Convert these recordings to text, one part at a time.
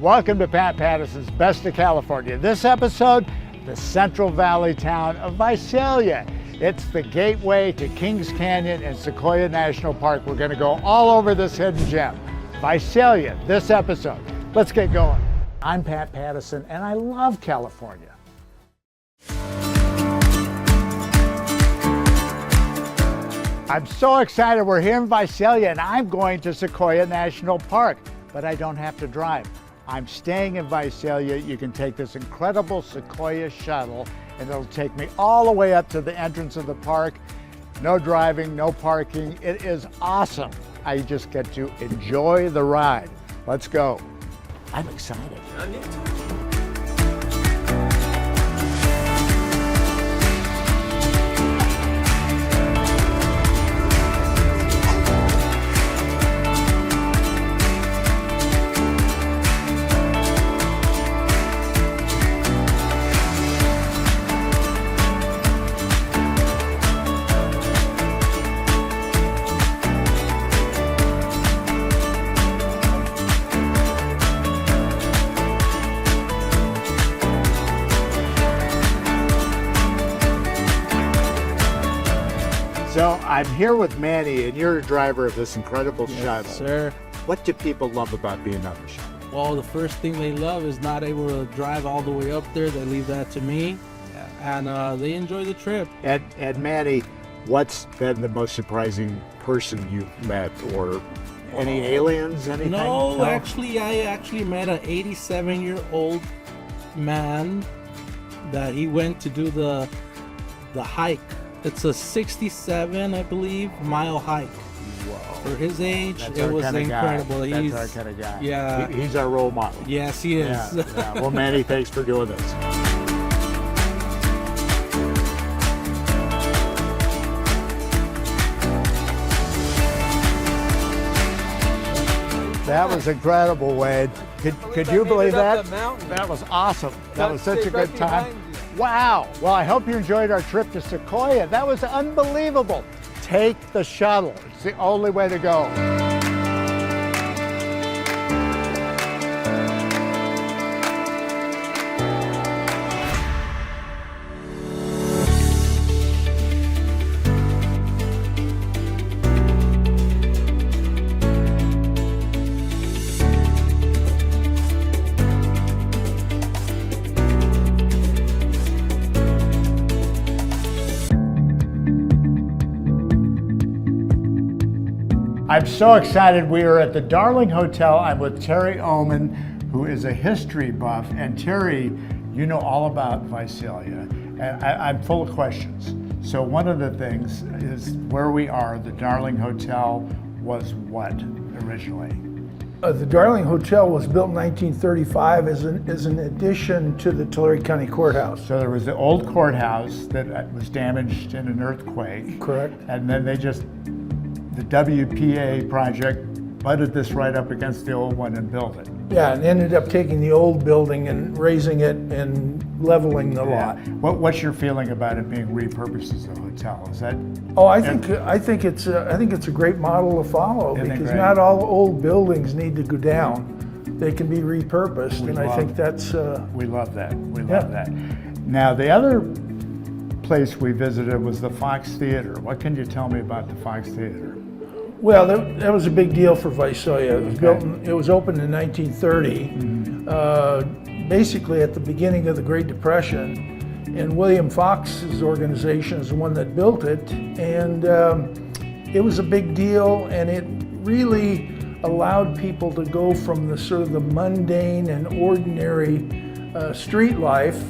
Welcome to Pat Pattison's Best of California. This episode, the Central Valley town of Visalia. It's the gateway to Kings Canyon and Sequoia National Park. We're going to go all over this hidden gem. Visalia, this episode. Let's get going. I'm Pat Pattison, and I love California. I'm so excited. We're here in Visalia, and I'm going to Sequoia National Park, but I don't have to drive. I'm staying in Visalia. You can take this incredible Sequoia Shuttle, and it'll take me all the way up to the entrance of the park. No driving, no parking. It is awesome. I just get to enjoy the ride. Let's go. I'm excited. So I'm here with Manny, and you're a driver of this incredible shuttle. Sir. What do people love about being on the shuttle? Well, the first thing they love is not able to drive all the way up there. They leave that to me, and they enjoy the trip. And Manny, what's been the most surprising person you've met, or any aliens, anything? No, actually, I met an 87-year-old man that he went to do the hike. It's a 67, I believe, mile hike. Whoa. For his age, That's it our was kind of incredible. Guy. He's That's our kind of guy. Yeah. He's our role model. Yes, he is. Yeah. Well, Manny, thanks for doing this. That was incredible, Wade. Could you believe that? That was awesome. That was such a good time. Wow. Well, I hope you enjoyed our trip to Sequoia. That was unbelievable. Take the shuttle. It's the only way to go. I'm so excited. We are at the Darling Hotel. I'm with Terry Oman, who is a history buff. And Terry, you know all about Visalia. And I'm full of questions. So one of the things is where we are, the Darling Hotel was what originally? The Darling Hotel was built in 1935 as an addition to the Tulare County Courthouse. So there was the old courthouse that was damaged in an earthquake. Correct. And then the WPA project butted this right up against the old one and built it. Yeah, and ended up taking the old building and raising it and leveling the lot. What's your feeling about it being repurposed as a hotel? Is that? Oh, I think it's a great model to follow, because not all old buildings need to go down. They can be repurposed, I think that's. We love that. We love that. Now the other place we visited was the Fox Theater. What can you tell me about the Fox Theater? Well, that was a big deal for Visalia. It was opened in 1930, basically at the beginning of the Great Depression. And William Fox's organization is the one that built it. And it was a big deal, and it really allowed people to go from the sort of the mundane and ordinary street life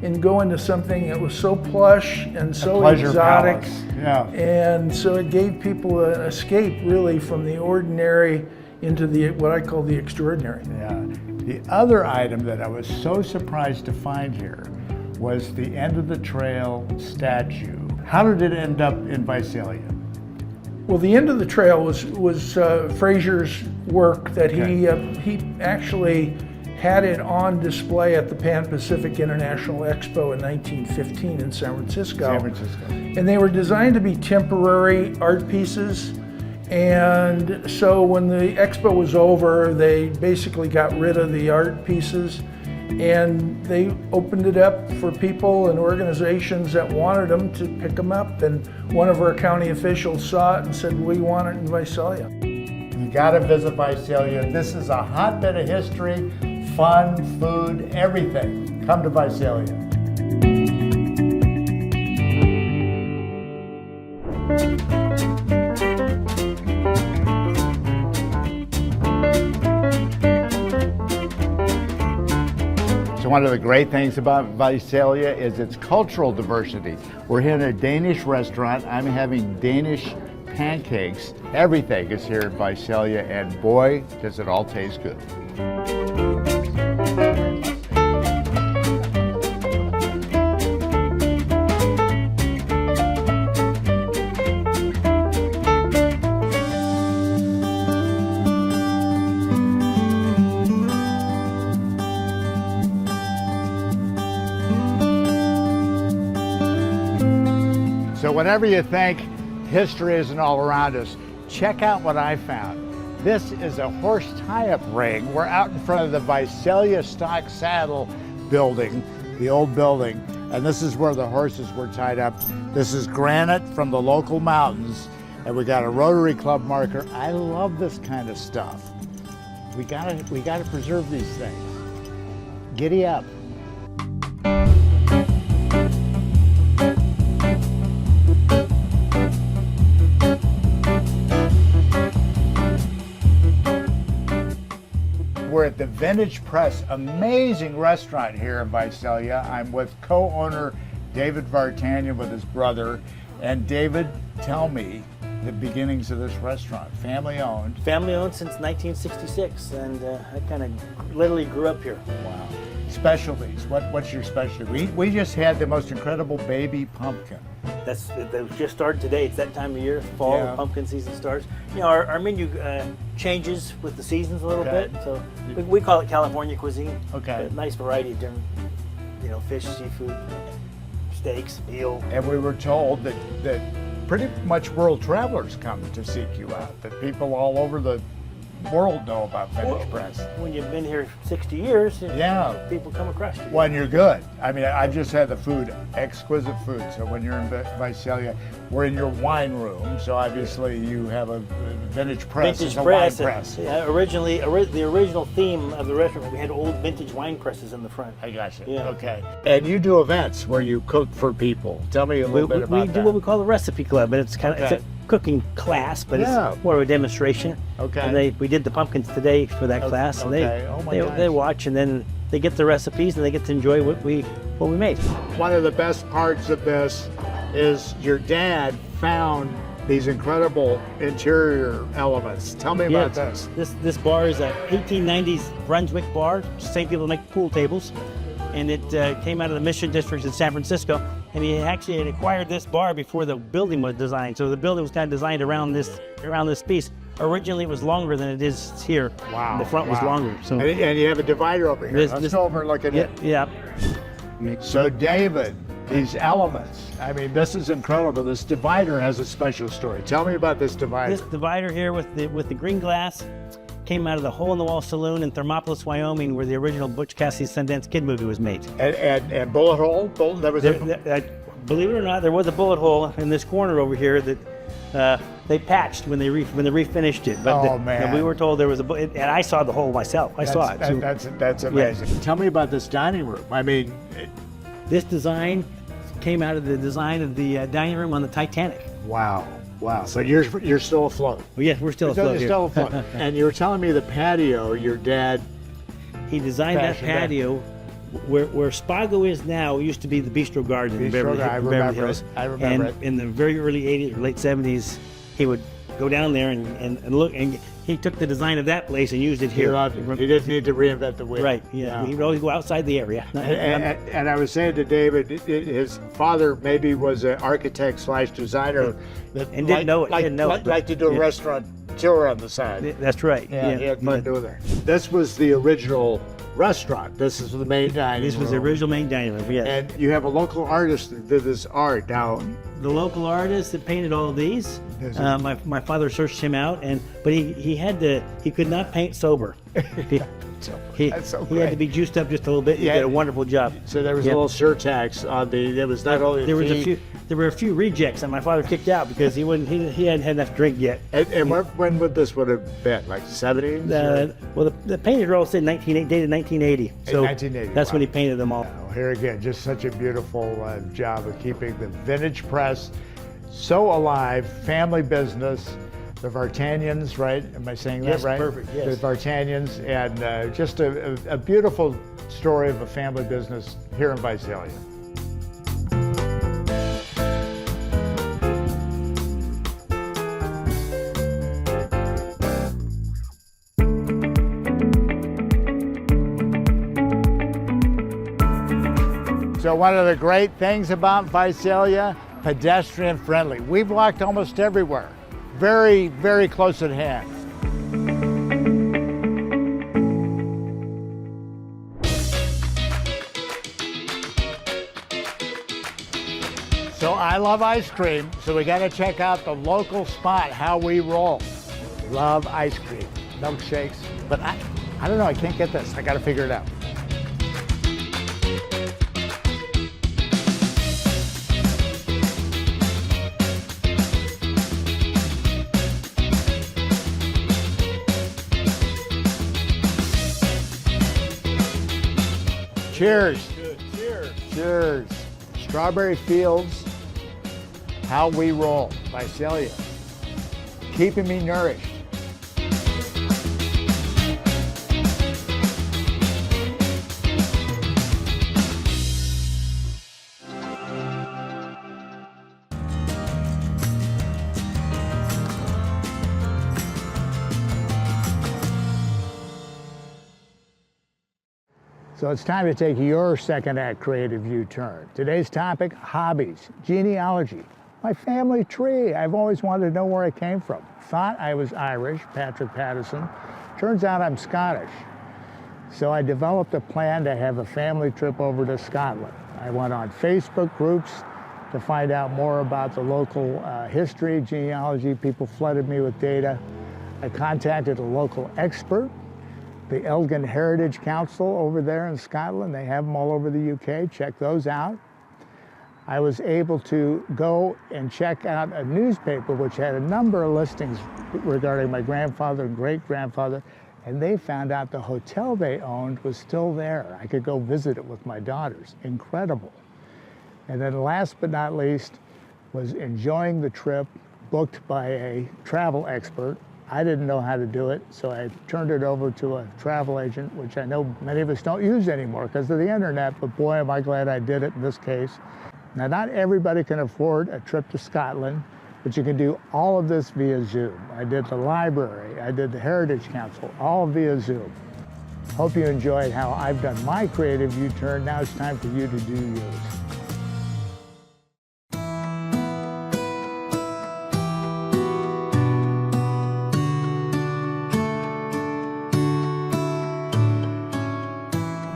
and go into something that was so plush and so exotic. Yeah. And so it gave people an escape really from the ordinary into what I call the extraordinary. Yeah. The other item that I was so surprised to find here was the end of the trail statue. How did it end up in Visalia? Well, the end of the trail was Fraser's work that he actually had it on display at the Pan Pacific International Expo in 1915 in San Francisco. San Francisco. And they were designed to be temporary art pieces, And so when the expo was over, they basically got rid of the art pieces and they opened it up for people and organizations that wanted them to pick them up. And one of our county officials saw it and said, we want it in Visalia. You gotta visit Visalia. This is a hotbed of history, fun, food, everything. Come to Visalia. So one of the great things about Visalia is its cultural diversity. We're here in a Danish restaurant. I'm having Danish pancakes. Everything is here in Visalia, and boy, does it all taste good. So whenever you think history isn't all around us, check out what I found. This is a horse tie-up ring. We're out in front of the Visalia Stock Saddle building, the old building, and this is where the horses were tied up. This is granite from the local mountains, and we got a Rotary Club marker. I love this kind of stuff. We gotta preserve these things. Giddy up. We're at the Vintage Press, amazing restaurant here in Visalia. I'm with co-owner David Vartanian with his brother. And David, tell me the beginnings of this restaurant. Family owned. Family owned since 1966, and I kind of literally grew up here. Wow. Specialties, what's your specialty? We just had the most incredible baby pumpkin. That just started today. It's that time of year, fall, Yeah. pumpkin season starts. You know, our menu changes with the seasons a little Okay. bit, so we call it California Cuisine. Okay. A nice variety of different, you know, fish, seafood, steaks, veal. And we were told that pretty much world travelers come to seek you out, that people all over the world know about Vintage Press. When you've been here 60 years, Yeah. people come across you. When you're good. I mean, I've just had the food, exquisite food. So when you're in Visalia, we're in your wine room. So obviously you have a Vintage Press. Vintage it's a press. wine press. Yeah, the original theme of the restaurant, we had old vintage wine presses in the front. I got you. Yeah. Okay. And you do events where you cook for people. Tell me a little bit about We that. do what we call the recipe club, and it's kind of Okay. it's a cooking class, but Yeah. it's more of a demonstration. Okay. And we did the pumpkins today for that class, and okay. Oh my they gosh. they watch, and then they get the recipes, and they get to enjoy what we made. One of the best parts of this is your dad found these incredible interior elements. Tell me about this. This bar is a 1890s Brunswick bar. Same people make pool tables, and it came out of the Mission District in San Francisco. And he actually had acquired this bar before the building was designed. So the building was kind of designed around this piece. Originally, it was longer than it is here. Wow. The front was wow. longer. So And you have a divider over here. Let's This- go over and look at yeah, it. yeah. So David, these elements, I mean, this is incredible. This divider has a special story. Tell me about this divider. This divider here with the green glass came out of the Hole in the Wall Saloon in Thermopolis, Wyoming, where the original Butch Cassidy Sundance Kid movie was made. And bullet hole? There was Believe it or not, there was a bullet hole in this corner over here that they patched when they refinished it. But Oh, man. and we were told there was and I saw the hole myself. I saw it. So That's amazing. Tell me about this dining room. I mean, this design came out of the design of the dining room on the Titanic. wow. Wow. So you're still afloat. Well, yes, we're still afloat You're here. still afloat. And you were telling me the patio, your dad. He designed that Fashioned that. patio where Spago is now. Used to be the Bistro Garden in Bistro Beverly, Garden, I Beverly remember Hills. it. I remember and it. in the very early 80s or late 70s, he would go down there and look, and he took the design of that place and used it He here. loved it. He didn't need to reinvent the wheel. Right, yeah. He would always go outside the area. And I was saying to David, his father maybe was an architect / designer that And didn't know it, didn't know it, but- Like to do a yeah. restaurant tour on the side. That's right. Yeah, he had fun doing that. This was the original restaurant. This is the main dining This was the room. original main dining room, yes. And you have a local artist that did this art. Now, The local artist that painted all of these, Yes. my father searched him out, but he could not paint sober. That's so He had to great. be juiced up just a little bit. He Yeah. did a wonderful job. so there was Yep. a little surtax on the. There was not only There fee- were a few rejects that my father kicked out because he hadn't had enough drink yet. And when would this would have been? Like 70s? Well, the painted roll said dated 1980. So 1980, that's when wow. he painted them all. Well, here again, just such a beautiful job of keeping the vintage press so alive. Family business. The Vartanians, right? Am I saying that Yes, right? perfect, yes. The Vartanians, and just a beautiful story of a family business here in Visalia. So one of the great things about Visalia, pedestrian friendly. We've walked almost everywhere. Very, very close at hand. So I love ice cream, so we gotta check out the local spot, how we roll. Love ice cream, milkshakes, but I don't know, I can't get this. I gotta figure it out. Cheers. Good. Cheers. Cheers. Strawberry Fields, how we roll, Visalia. Keeping me nourished. So it's time to take your second act creative U-turn. Today's topic, hobbies, genealogy, my family tree. I've always wanted to know where I came from. Thought I was Irish, Patrick Pattison. Turns out I'm Scottish. So I developed a plan to have a family trip over to Scotland. I went on Facebook groups to find out more about the local history, genealogy. People flooded me with data. I contacted a local expert, the Elgin Heritage Council over there in Scotland. They have them all over the UK. Check those out. I was able to go and check out a newspaper which had a number of listings regarding my grandfather and great-grandfather, and they found out the hotel they owned was still there. I could go visit it with my daughters. Incredible. And then last but not least was enjoying the trip booked by a travel expert. I didn't know how to do it, so I turned it over to a travel agent, which I know many of us don't use anymore because of the internet, but boy, am I glad I did it in this case. Now, not everybody can afford a trip to Scotland, but you can do all of this via Zoom. I did the library, I did the Heritage Council, all via Zoom. Hope you enjoyed how I've done my creative U-turn. Now it's time for you to do yours.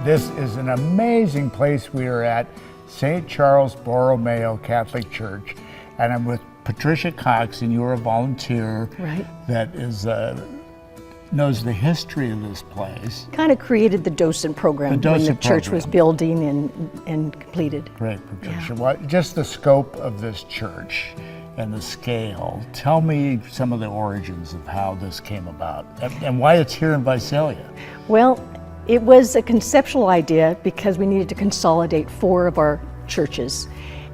This is an amazing place we are at, St. Charles Borromeo Catholic Church, and I'm with Patricia Cox, and you're a volunteer that is knows the history of this place. Kind of created the docent program when the docent church was program. building and completed. Great, Patricia. What, just the scope of this church and the scale. Tell me some of the origins of how this came about and why it's here in Visalia. Well, it was a conceptual idea because we needed to consolidate 4 of our churches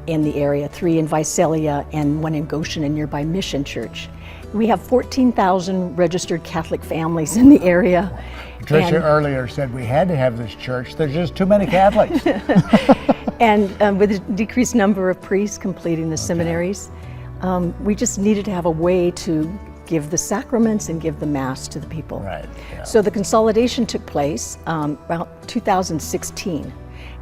in the area, 3 in Visalia and 1 in Goshen, a nearby Mission Church. We have 14,000 registered Catholic families in the area. Patricia And- earlier said we had to have this church. There's just too many Catholics. And with a decreased number of priests completing the seminaries, we just needed to have a way to give the sacraments and give the Mass to the people. Right, yeah. So the consolidation took place about 2016,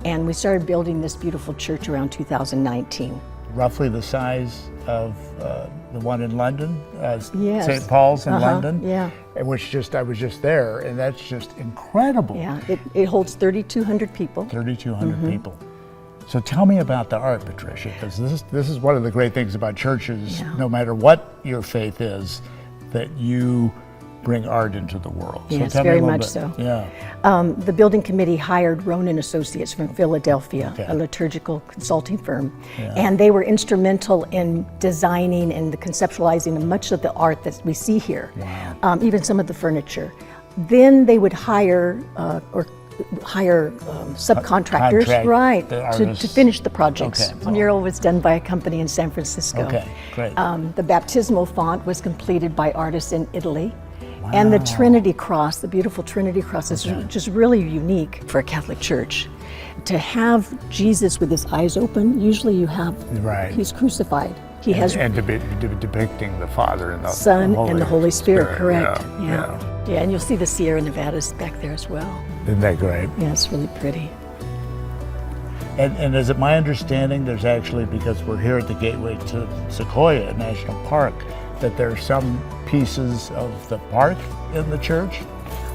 and we started building this beautiful church around 2019. Roughly the size? of the one in London, Yes. St. Paul's in London. Yeah. And I was just there, and that's just incredible. Yeah, it holds 3,200 people. 3,200 people. So tell me about the art, Patricia, because this is one of the great things about churches, no matter what your faith is, that you bring art into the world. Yes, so tell me a very little much bit. so. Yeah. The building committee hired Ronan Associates from Philadelphia, Okay. a liturgical consulting firm, and they were instrumental in designing and conceptualizing much of the art that we see here, even some of the furniture. Then they would hire subcontractors, Contract right, the to artists. finish the projects. Okay. The mural was done by a company in San Francisco. Okay, great. The baptismal font was completed by artists in Italy. And the Trinity Cross, the beautiful Trinity Cross, is just really unique for a Catholic church. To have Jesus with his eyes open, usually you have, he's crucified. He has and depicting the Father and the Son and the Holy Spirit, correct. Yeah. Yeah, and you'll see the Sierra Nevadas back there as well. Isn't that great? Yeah, it's really pretty. And is it my understanding there's actually, because we're here at the gateway to Sequoia National Park, that there are some pieces of the park in the church?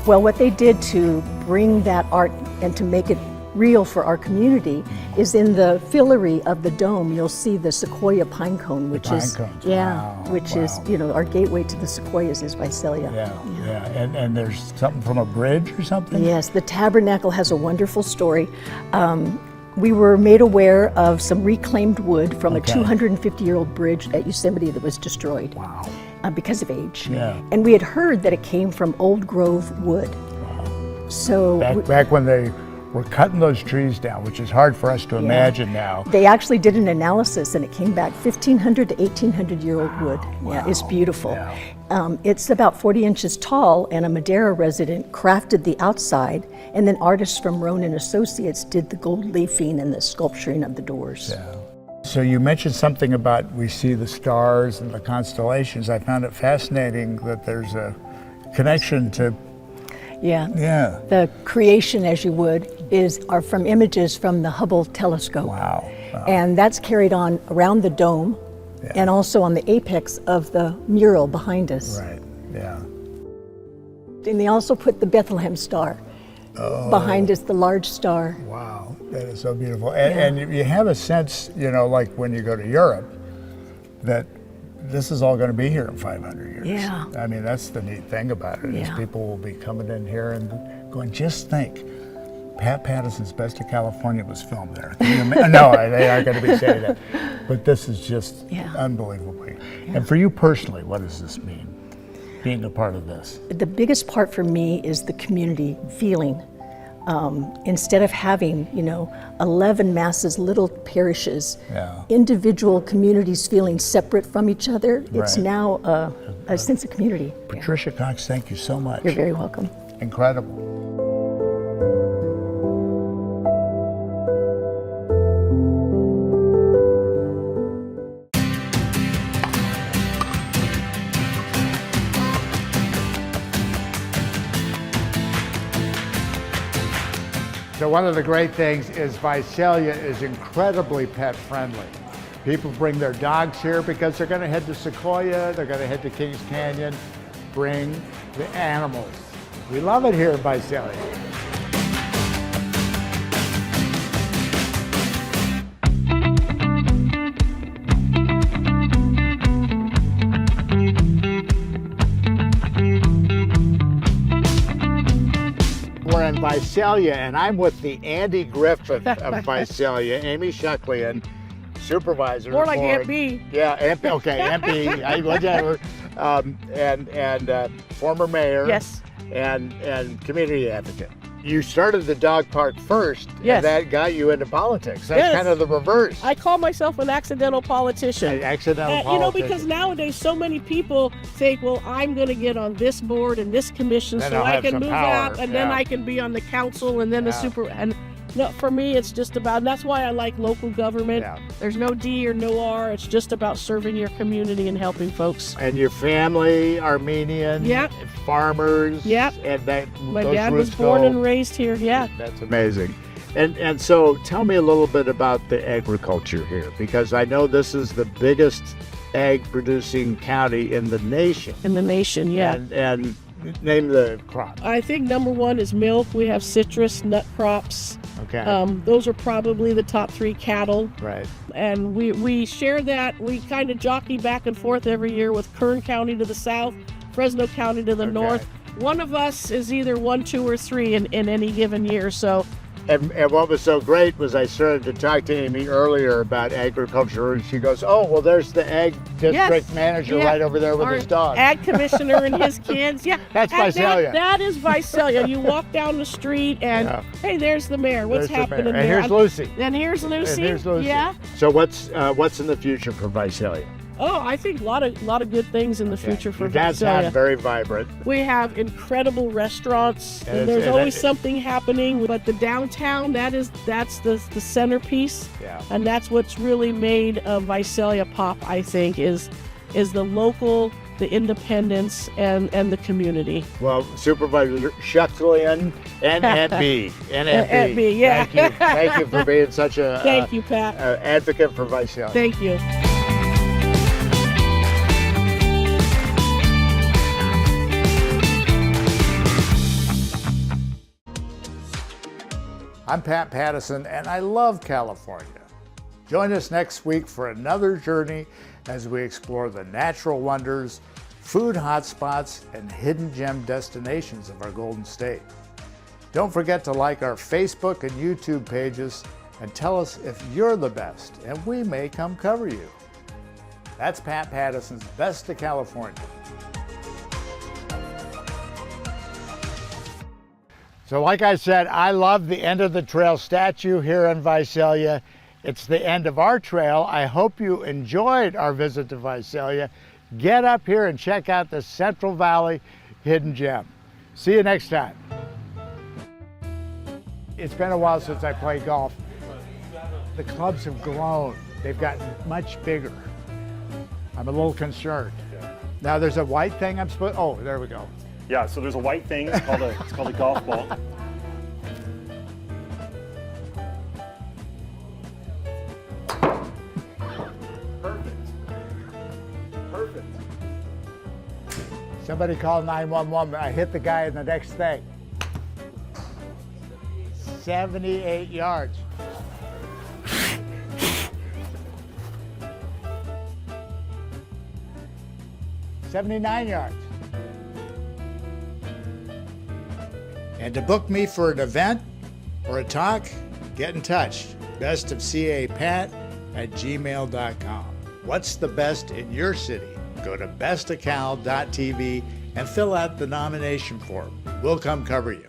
Well, what they did to bring that art and to make it real for our community is in the filigree of the dome, you'll see the Sequoia pine cone, which is, is, you know, our gateway to the Sequoias is Visalia. And there's something from a bridge or something? Yes, the tabernacle has a wonderful story. We were made aware of some reclaimed wood from a 250-year-old bridge at Yosemite that was destroyed because of age. And we had heard that it came from Old Grove wood. So back when they were cutting those trees down, which is hard for us to imagine now. They actually did an analysis and it came back 1,500 to 1,800-year-old wood. It's beautiful. It's about 40 inches tall, and a Madera resident crafted the outside, and then artists from Ronan Associates did the gold leafing and the sculpturing of the doors. So you mentioned something about we see the stars and the constellations. I found it fascinating that there's a connection to the creation, as you would, are from images from the Hubble telescope. And that's carried on around the dome and also on the apex of the mural behind us. And they also put the Bethlehem star behind us, the large star. Wow, that is so beautiful. And you have a sense, you know, like when you go to Europe, that this is all going to be here in 500 years. I mean, that's the neat thing about it, is people will be coming in here and going, just think, Pat Pattison's Best of California was filmed there. No, they aren't going to be saying that. But this is just unbelievable. And for you personally, what does this mean, being a part of this? The biggest part for me is the community feeling. Instead of having, 11 masses, little parishes, individual communities feeling separate from each other, it's now a sense of community. Patricia Cox, thank you so much. You're very welcome. Incredible. So one of the great things is Visalia is incredibly pet friendly. People bring their dogs here because they're going to head to Sequoia, they're going to head to Kings Canyon, bring the animals. We love it here in Visalia. We're in Visalia, and I'm with the Andy Griffith of Visalia, Amy Shucklian, supervisor. More like for, MP. Yeah, MP, okay, MP, whatever, and former mayor. Yes. And community advocate. You started the dog park first, yes. And that got you into politics. That's kind of the reverse. I call myself an accidental politician. An accidental politician. Because nowadays so many people think, well, I'm going to get on this board and this commission then so I'll I have can some move power. up and then I can be on the council and then the super. And no, for me, it's just about, and that's why I like local government. There's no D or no R. It's just about serving your community and helping folks. And your family, Armenian, farmers. And my dad was born and raised here. That's amazing. And so tell me a little bit about the agriculture here, because I know this is the biggest egg producing county in the nation. In the nation, yeah. And name the crop. I think number one is milk. We have citrus, nut crops. Okay. Those are probably the top 3. Cattle. Right. And we share that. We kind of jockey back and forth every year with Kern County to the south, Fresno County to the north. One of us is either 1, 2, or 3 in any given year. So. And what was so great was I started to talk to Amy earlier about agriculture, and she goes, "Oh, well, there's the ag district manager right over there with Our his dog." Ag commissioner and his kids. Yeah, That's Visalia. That is Visalia. You walk down the street and hey, there's the mayor. What's There's the happening mayor. And there? here's Lucy. And here's Lucy. And here's Lucy. Yeah. So what's in the future for Visalia? Oh, I think a lot of good things in the future for Downtown, Visalia. very vibrant. We have incredible restaurants, and there's always something happening. But the downtown, that's the centerpiece, and that's what's really made Visalia pop. I think is the local, the independence, and the community. Well, Supervisor Shuttle and me. And me, yeah. Thank you for being such a Thank you, Pat. Advocate for Visalia. Thank you. I'm Pat Pattison, and I love California. Join us next week for another journey as we explore the natural wonders, food hotspots, and hidden gem destinations of our Golden State. Don't forget to like our Facebook and YouTube pages and tell us if you're the best, and we may come cover you. That's Pat Pattison's Best of California. So like I said, I love the end of the trail statue here in Visalia. It's the end of our trail. I hope you enjoyed our visit to Visalia. Get up here and check out the Central Valley Hidden Gem. See you next time. It's been a while since I played golf. The clubs have grown. They've gotten much bigger. I'm a little concerned. Now there's a white thing I'm supposed, oh, there we go. Yeah, so there's a white thing, it's called a golf ball. Perfect. Somebody call 911. I hit the guy in the next thing. 78 yards. $79 yards. And to book me for an event or a talk, get in touch. bestofcapat@gmail.com. What's the best in your city? Go to bestofcal.tv and fill out the nomination form. We'll come cover you.